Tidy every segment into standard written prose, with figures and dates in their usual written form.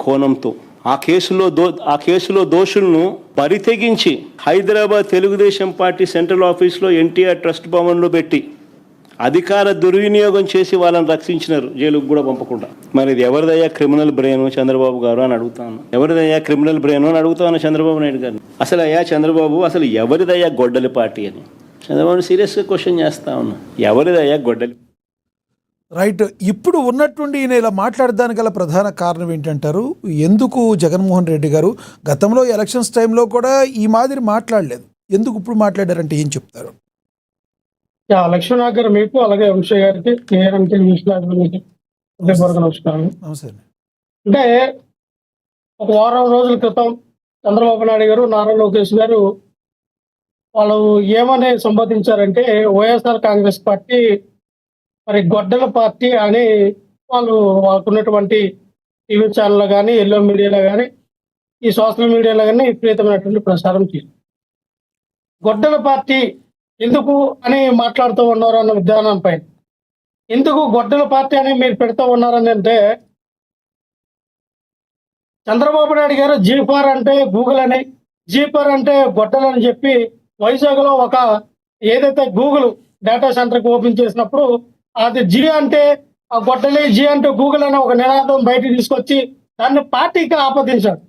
కోణంతో ఆ కేసులో దోషులను బరితెగించి హైదరాబాద్ తెలుగుదేశం పార్టీ సెంట్రల్ ఆఫీస్లో ఎన్టీఆర్ ట్రస్ట్ భవన్లో పెట్టి అధికార దుర్వినియోగం చేసి వాళ్ళని రక్షించినారు, జైలుకు కూడా పంపకుండా. మరి ఇది ఎవరిదయ్యా క్రిమినల్ బ్రెయిన్ చంద్రబాబు గారు అని అడుగుతాను. ఎవరిదయ్యా క్రిమినల్ బ్రెయిన్ అని అడుగుతాను చంద్రబాబు నాయుడు గారిని. అసలు అయ్యా చంద్రబాబు, అసలు ఎవరిదయ్యా గొడ్డలి పార్టీ అని చంద్రబాబు సీరియస్గా క్వశ్చన్ చేస్తా ఉన్నా. ఎవరిదయ్యా గొడ్డలి? రైట్. ఇప్పుడు ఉన్నట్టుండి ఈయన ఇలా మాట్లాడడానికి గల ప్రధాన కారణం ఏంటంటారు? ఎందుకు జగన్మోహన్ రెడ్డి గారు గతంలో ఎలక్షన్స్ టైంలో కూడా ఈ మాదిరి మాట్లాడలేదు, ఎందుకు ఇప్పుడు మాట్లాడారంటే ఏం చెప్తారు? లక్ష్మణ్ గారు మీకు, అలాగే వంశీ గారికి, అంటే నమస్కారం. అంటే ఒక వారం రోజుల క్రితం చంద్రబాబు నాయుడు గారు, నారా లోకేష్ గారు వాళ్ళు ఏమని సంబోధించారంటే, వైఎస్ఆర్ కాంగ్రెస్ పార్టీ మరి గొడ్డల పార్టీ అని వాళ్ళకున్నటువంటి టీవీ ఛానల్లో కానీ, ఎల్లో మీడియాలో కానీ, ఈ సోషల్ మీడియాలో కానీ విపరీతమైనటువంటి ప్రసారం చేయాలి. గొడ్డల పార్టీ ఎందుకు అని మాట్లాడుతూ ఉన్నారు అన్న విధానంపై, ఎందుకు గొడ్డల పార్టీ అని మీరు పెడుతూ ఉన్నారని అంటే, చంద్రబాబు నాయుడు గారు జీఫార్ అంటే గూగుల్ అని, జీఫార్ అంటే గొడ్డలు అని చెప్పి వైజాగ్లో ఒక ఏదైతే గూగుల్ డేటా సెంటర్కి ఓపెన్ చేసినప్పుడు అది జీ అంటే ఆ గొడ్డలి, జీ అంటే గూగుల్ అనే ఒక నినాదం బయటికి తీసుకొచ్చి దాన్ని పార్టీకి ఆపాదించాడు.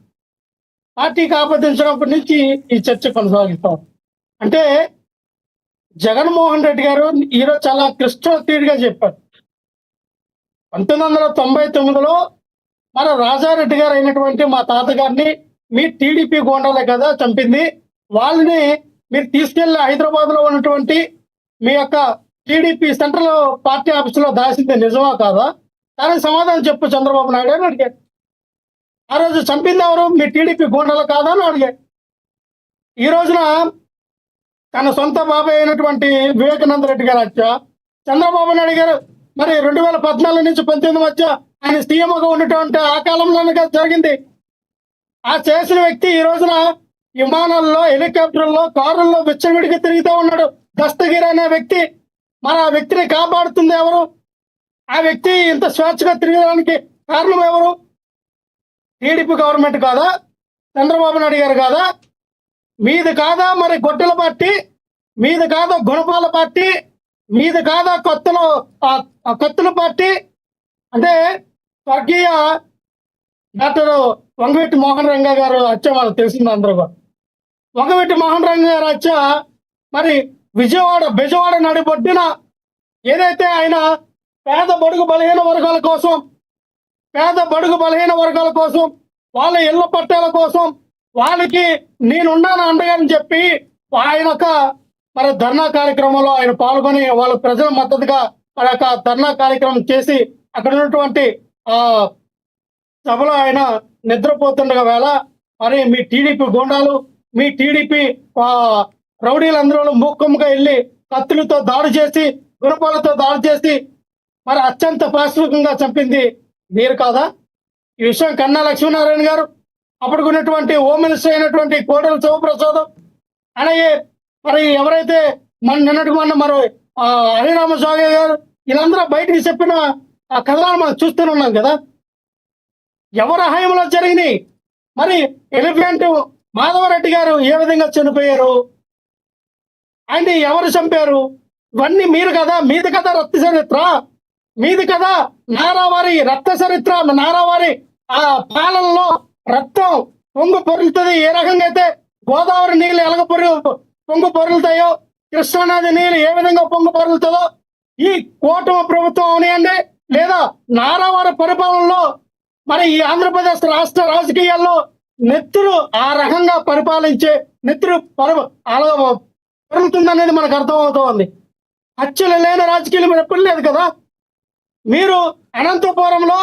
పార్టీకి ఆపాదించినప్పటి నుంచి ఈ చర్చ కొనసాగిస్తాం. అంటే జగన్మోహన్ రెడ్డి గారు ఈరోజు చాలా క్లిష్టతీరుగా చెప్పారు. 1999లో మన రాజారెడ్డి గారు అయినటువంటి మా తాతగారిని మీ టీడీపీ గోండాలే కదా చంపింది, వాళ్ళని మీరు తీసుకెళ్లి హైదరాబాద్లో ఉన్నటువంటి మీ యొక్క టీడీపీ సెంట్రల్ పార్టీ ఆఫీసులో దాచింది నిజమా కాదా? దానికి సమాధానం చెప్పు చంద్రబాబు నాయుడు అని అడిగాడు. ఆ రోజు చంపింది ఎవరు? మీ టీడీపీ గోండాలు కాదా అని అడిగాడు. ఈ రోజున తన సొంత బాబాయ్ అయినటువంటి వివేకానంద రెడ్డి గారు వచ్చా, చంద్రబాబు నాయుడు గారు మరి 2014 నుంచి 2019 మధ్య ఆయన సీఎంగా ఉన్నటువంటి ఆ కాలంలోనే జరిగింది. ఆ చేసిన వ్యక్తి ఈ రోజున విమానాల్లో, హెలికాప్టర్లో, కారుల్లో విచ్చలవిడిగా తిరుగుతూ ఉన్నాడు. దస్తగిరి అనే వ్యక్తి. మరి ఆ వ్యక్తిని కాపాడుతుంది ఎవరు? ఆ వ్యక్తి ఇంత స్వేచ్ఛగా తిరగడానికి కారణం ఎవరు? టీడీపీ గవర్నమెంట్ కాదా? చంద్రబాబు నాయుడు గారు కాదా? మీది కాదా మరి గొడ్డల పార్టీ? మీది కాదా గుణపాల పార్టీ? మీది కాదా కత్తుల పార్టీ? అంటే స్వర్గీయ డాక్టర్ వంగవీటి మోహన్ రంగా గారు హత్య వాళ్ళకి తెలిసింది అందరూ కూడా. వంగవీటి మోహన్ రంగా గారు హత్య మరి బెజవాడ నడిబొడ్డిన ఏదైతే ఆయన పేద బడుగు బలహీన వర్గాల కోసం వాళ్ళ ఇళ్ల పట్టాల కోసం వాళ్ళకి నేనున్నాను అండగాని చెప్పి ఆయన మరి ధర్నా కార్యక్రమంలో ఆయన పాల్గొని వాళ్ళ ప్రజల మద్దతుగా మరి ధర్నా కార్యక్రమం చేసి అక్కడ ఉన్నటువంటి సభలో ఆయన నిద్రపోతుండగా వేళ మరి మీ టీడీపీ గోండాలు, మీ టీడీపీ రౌడీలందరూ మూక్కముగా వెళ్ళి కత్తులతో దాడి చేసి, గుణపాలతో దాడి చేసి మరి అత్యంత పాశవికంగా చంపింది మీరు కాదా? ఈ విషయం కన్నా లక్ష్మీనారాయణ గారు, అప్పటికున్నటువంటి హోమ్ మినిస్టర్ అయినటువంటి కోడెల శివప్రసాద్, అలాగే మరి ఎవరైతే నిన్నటి మరి హరిరామ సాగే గారు, వీళ్ళందరూ బయటికి చెప్పిన ఆ కథనాలు మనం చూస్తూనే ఉన్నాం కదా. ఎవరి హయాంలో జరిగినాయి? మరి ఎలిఫెంట్ మాధవరెడ్డి గారు ఏ విధంగా చనిపోయారు, ఆయన్ని ఎవరు చంపారు? ఇవన్నీ మీరు కదా, మీది కదా రక్త చరిత్ర, మీది కదా నారావారి రక్త చరిత్ర. నారావారి ఆ పాలనలో రక్తం పొంగు పొరులుతుంది. ఏ రకంగా అయితే గోదావరి నీళ్ళు ఎలాగ పొంగు పొరులుతాయో, కృష్ణానది నీళ్ళు ఏ విధంగా పొంగు పొరులుతుందో, ఈ కూటమి ప్రభుత్వం అవనియండి లేదా నారావారి పరిపాలనలో మరి ఈ ఆంధ్రప్రదేశ్ రాష్ట్ర రాజకీయాల్లో నెత్తురు ఆ రకంగా పరిపాలించే నెత్తురు పెరుగుతుందనేది మనకు అర్థమవుతోంది. హత్యలు లేని రాజకీయాలు మీరు ఎప్పుడు లేదు కదా. మీరు అనంతపురంలో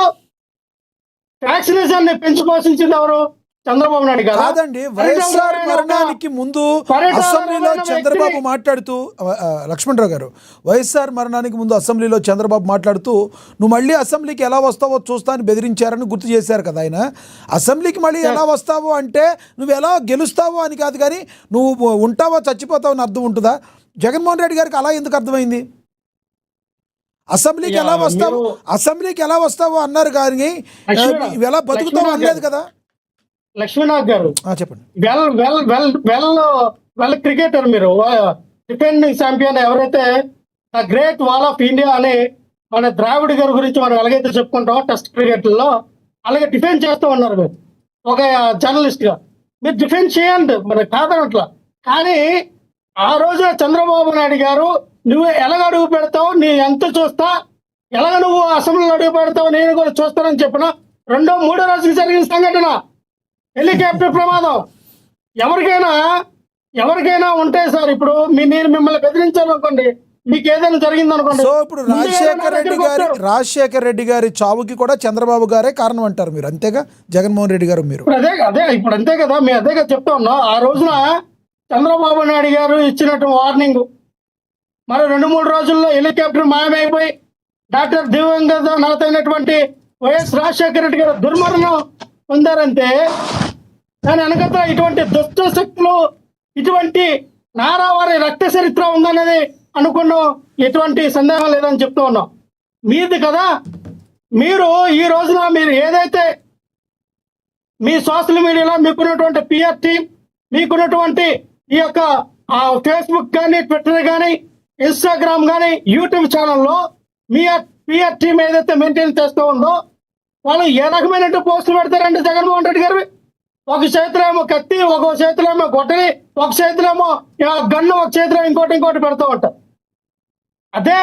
వ్యాక్సినేషన్ పెంచి పోషించింది ఎవరు? చంద్రబాబు నాయుడు గారు కాదండి. వైఎస్ఆర్ మరణానికి ముందు అసెంబ్లీలో చంద్రబాబు మాట్లాడుతూ, లక్ష్మణరావు గారు, వైఎస్ఆర్ మరణానికి ముందు అసెంబ్లీలో చంద్రబాబు మాట్లాడుతూ నువ్వు మళ్ళీ అసెంబ్లీకి ఎలా వస్తావో చూస్తా అని బెదిరించారని గుర్తు చేశారు కదా. ఆయన అసెంబ్లీకి మళ్ళీ ఎలా వస్తావో అంటే నువ్వు ఎలా గెలుస్తావో అని కాదు, కానీ నువ్వు ఉంటావో చచ్చిపోతావు అని అర్థం ఉంటుందా? జగన్మోహన్ రెడ్డి గారికి అలా ఎందుకు అర్థమైంది? అసెంబ్లీకి ఎలా వస్తావు అసెంబ్లీకి ఎలా వస్తావు అన్నారు కానీ ఇవి ఎలా బతుకుతావు అనలేదు కదా. లక్ష్మీనాథ్ గారు చెప్పండి. వెల్ క్రికెటర్ మీరు, డిఫెండింగ్ ఛాంపియన్ ఎవరైతే the great wall of India అని మన ద్రావిడ్ గారి గురించి మనం ఎలాగైతే చెప్పుకుంటామో టెస్ట్ క్రికెట్లో, అలాగే డిఫెండ్ చేస్తూ ఉన్నారు మీరు ఒక జర్నలిస్ట్ గా. మీరు డిఫెండ్ చేయండి, మరి కాదనట్లా. కానీ ఆ రోజున చంద్రబాబు నాయుడు గారు నువ్వు ఎలాగ అడుగు పెడతావు, నీ ఎంత చూస్తా, ఎలాగ నువ్వు అసెంబ్లీలో అడుగు పెడతావు నేను కూడా చూస్తానని చెప్పిన 2-3 రోజులు జరిగిన సంఘటన హెలికాప్టర్ ప్రమాదం. ఎవరికైనా ఉంటాయి సార్. ఇప్పుడు నేను మిమ్మల్ని బెదిరించాలనుకోండి, మీకు ఏదైనా జరిగింది అనుకోండి. సో ఇప్పుడు రాజశేఖర్ రెడ్డి గారి చావుకి కూడా చంద్రబాబు గారే కారణం అంటారు మీరు, అంతేగా? జగన్మోహన్ రెడ్డి గారు మీరు ఇప్పుడు అంతే కదా, మేము అదే కదా చెప్తా ఉన్నాం. ఆ రోజున చంద్రబాబు నాయుడు గారు ఇచ్చినట్టు వార్నింగ్, మరి 2-3 రోజుల్లో హెలికాప్టర్ మాయమైపోయి డాక్టర్ దివంగత నేత అయినటువంటి వైఎస్ రాజశేఖర రెడ్డి గారు దుర్మరణం పొందారంటే దాని వెనకత ఇటువంటి దుష్ట శక్తులు, ఇటువంటి నారావారి రక్త చరిత్ర ఉందనేది అనుకున్నాం. ఎటువంటి సందేహం లేదని చెప్తూ ఉన్నాం. మీది కదా, మీరు ఈ రోజున మీరు ఏదైతే మీ సోషల్ మీడియాలో మీకున్నటువంటి పిఆర్ టీం, మీకున్నటువంటి ఈ యొక్క ఫేస్బుక్ కానీ, ట్విట్టర్ కానీ, ఇన్స్టాగ్రామ్ కానీ, యూట్యూబ్ ఛానల్లో మీ పిఆర్ టీం ఏదైతే మెయింటైన్ చేస్తూ ఉందో వాళ్ళు ఏ రకమైన పోస్టులు పెడతారండి జగన్మోహన్ రెడ్డి గారు? ఒక చేతిలో ఏమో కత్తి, ఒక చేతిలో ఏమో గొడ్డలి, ఒక చేతిలో ఏమో గన్ను, ఒక చేతిలో ఇంకోటి పెడతా ఉంటారు. అదే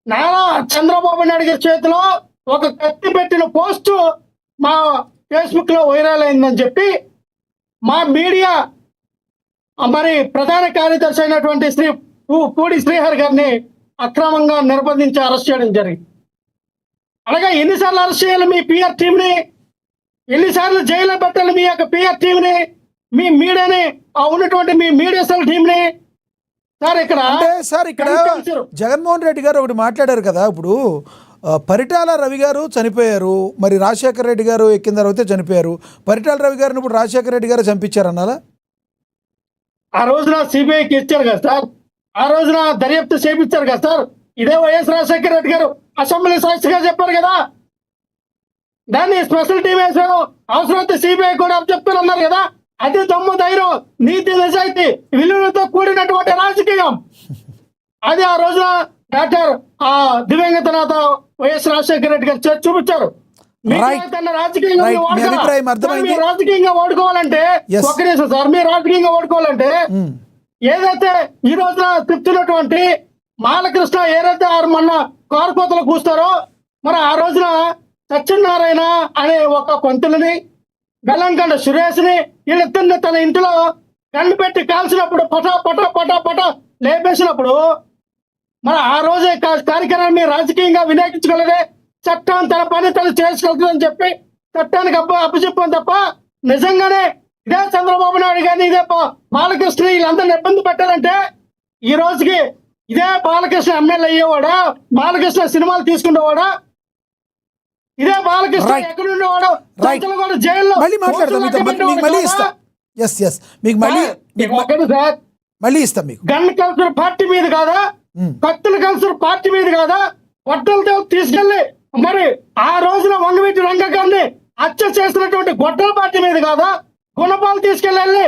నారా చంద్రబాబు నాయుడు గారి చేతిలో ఒక కత్తి పెట్టిన పోస్టు మా ఫేస్బుక్ లో వైరల్ అయిందని చెప్పి మా మీడియా మరి ప్రధాన కార్యదర్శి అయినటువంటి పూడి శ్రీహరి గారిని అక్రమంగా నిర్బంధించి అరెస్ట్ చేయడం జరిగింది. అలాగే ఎన్నిసార్లు అరెస్ట్ చేయాలి మీ పిఆర్ టీంని, ఎన్నిసార్లు జైల్లో పెట్టాలి మీ యొక్క పిఆర్ టీంని, మీ మీడియాని, ఉన్నటువంటి మీ మీడియా సెల్ టీంని? సార్ ఇక్కడ జగన్మోహన్ రెడ్డి గారు ఒకటి మాట్లాడారు కదా, ఇప్పుడు పరిటాల రవి గారు చనిపోయారు, మరి రాజశేఖర రెడ్డి గారు ఎక్కిన తర్వాత చనిపోయారు. పరిటాల రవి గారిని ఇప్పుడు రాజశేఖర రెడ్డి గారు చంపించారు అన్నారా? ఆ రోజున సిబిఐకి ఇచ్చారు కదా సార్, ఆ రోజున దర్యాప్తు చేపించారు కదా సార్. ఇదే వైఎస్ రాజశేఖర రెడ్డి గారు అసెంబ్లీ సాక్షిగా చెప్పారు కదా, దాన్ని స్పెషల్ టీం వేసారు, అవసరమైతే సిబిఐ కూడా చెప్తానన్నారు కదా. అది దమ్ము, ధైర్యం, నీతి, నిజాయితీ విలువలతో కూడినటువంటి రాజకీయం. అది ఆ రోజున డాక్టర్ దివంగత నేత వైఎస్ రాజశేఖర రెడ్డి గారు చూపించారు. రాజకీయంగా ఓడుకోవాలంటే ఒక్క నిమిషం సార్, మీరు రాజకీయంగా ఓడుకోవాలంటే ఏదైతే ఈ రోజున చెప్తున్నటువంటి మాలకృష్ణ ఏదైతే మొన్న కారుకోతలు కూస్తారో, మరి ఆ రోజున సత్యనారాయణ అనే ఒక పంతులని, బెల్లంకొండ సురేష్ని, వీళ్ళిద్దరిని తన ఇంటిలో కన్ను పెట్టి కాల్చినప్పుడు పటా లేపేసినప్పుడు మరి ఆ రోజే కార్యక్రమాన్ని రాజకీయంగా వినియోగించుకోలేదే. చట్టం తన పని తను చేసుకెళ్తుందని చెప్పి చట్టానికి అప్పచెప్పాం తప్ప నిజంగానే ఇదే చంద్రబాబు నాయుడు కానీ, ఇదే బాలకృష్ణ వీళ్ళందరినీ ఇబ్బంది పెట్టారంటే ఈ రోజుకి ఇదే బాలకృష్ణ ఎమ్మెల్యే అయ్యేవాడా, బాలకృష్ణ సినిమాలు తీసుకునేవాడా, ఇదే బాలకృష్ణ ఎక్కడ ఉండేవాడు జైల్లో గన్ కల్చర్ పార్టీ మీద కాదా, కత్తుల కల్చర్ పార్టీ మీద కాదా, గొడ్డలతో తీసుకెళ్లి మరి ఆ రోజున వంగవీటి రంగ గారిని హత్య చేసినటువంటి గొడ్డల పార్టీ మీద కాదా, గుణపాలు తీసుకెళ్ళి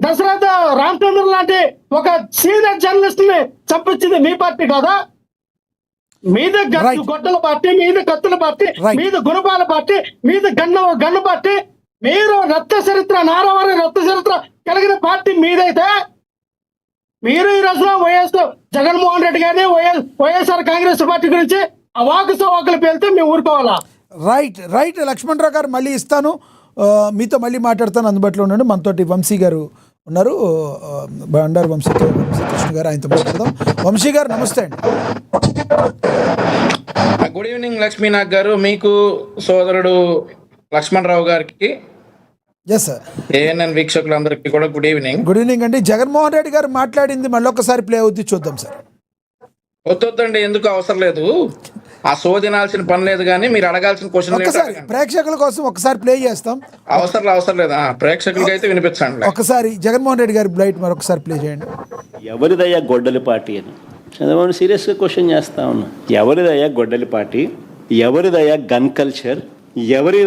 దశరథ రామచంద్ర లాంటి ఒక సీనియర్ జర్నలిస్ట్ ని చంపించింది మీ పార్టీ కాదా? మీద గొడ్డల పార్టీ, మీద కత్తుల పార్టీ, మీద గుణపాల పార్టీ, మీద గన్ను పార్టీ, మీరు రక్త చరిత్ర, నారావారి రక్త చరిత్ర కలిగిన పార్టీ మీదైతే మీరు ఈ రోజున వైఎస్ జగన్మోహన్ రెడ్డి గారిని, వైఎస్ఆర్ కాంగ్రెస్ పార్టీ గురించి అవాకు సవాకులు పేలితే మేము ఊరుకోవాలా? రైట్ లక్ష్మణరావు గారు, మళ్ళీ ఇస్తాను, మీతో మళ్ళీ మాట్లాడతాను, అందుబాటులో ఉండండి. మనతోటి వంశీ గారు ఉన్నారు, బండారు వంశీకృష్ణ గారు, ఆయనతో మాట్లాడదాం. వంశీ గారు నమస్తే అండి. గుడ్ ఈవినింగ్ లక్ష్మీనాథ్ గారు, మీకు సోదరుడు లక్ష్మణరావు గారికి, ఎస్ సార్, ఏఎన్ఎన్ వీక్షకులందరికీ కూడా గుడ్ ఈవినింగ్. గుడ్ ఈవినింగ్ అండి. జగన్మోహన్ రెడ్డి గారు మాట్లాడింది మళ్ళీ ఒకసారి ప్లే అవుద్ది, చూద్దాం సార్. వద్దండి, ఎందుకు అవసరం లేదు, ఆ సోదినాల్సిన పని లేదు, కానీ మీరు అడగాల్సిన క్వశ్చన్ ప్రేక్షకుల కోసం ఒకసారి ప్లే చేస్తాం. అవసరం లేదు, ప్రేక్షకులకి అయితే వినిపించండి. ఒకసారి జగన్మోహన్ రెడ్డి గారి బ్లైట్ మరొకసారి ప్లే చేయండి. ఎవరిదయ్యా గొడ్డలి పార్టీ అని చంద్రబాబు సీరియస్గా క్వశ్చన్ చేస్తా ఉన్నా. ఎవరిదయ్యా గొడ్డలి పార్టీ? ఎవరిదయ్యా gun culture? ఎవరి